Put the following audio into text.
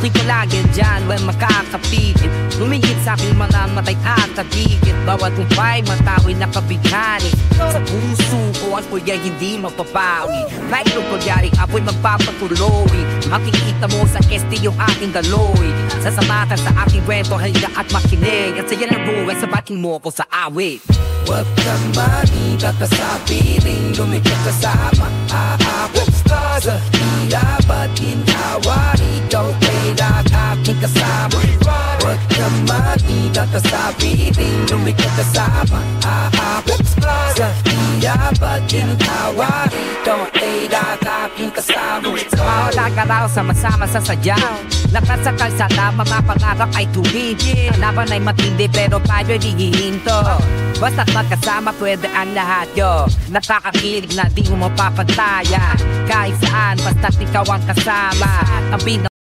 Tukoy ko lagi dyan, when makakapilit. Lumingit sa aking mga matay at tabigit. Bawat kumpay, matawin na kabighani. Sa puso ko, ang kuya hindi mapapawi. Kahit nung kunyari, apo'y magpapatuloy. Makikita mo sa kesti yung aking daloy. Sasamatan sa aking kwento, halika at makinig. At saya ng buhay, sabatin mo ko sa awit. Huwag kang mag-ikat sa piling, lumikot kasama aabot sa hirap at ginhawa. Ikaw ay aking kasama. Huwag kang mag-ikat sa piling, lumikot kasama aabot sa hirap at ginhawa. Ikaw ay aking kasama. Wala ka raw sama-sama sa sadyaw. Nakasakal sana mga pangarap ay tumigil. Laban ay matindi pero tayo di hihinto. Basta't magkasama pwede ang lahat yo. Nakakakilig na di mo mapapantaya. Kahit saan basta't ikaw ang kasama. Ang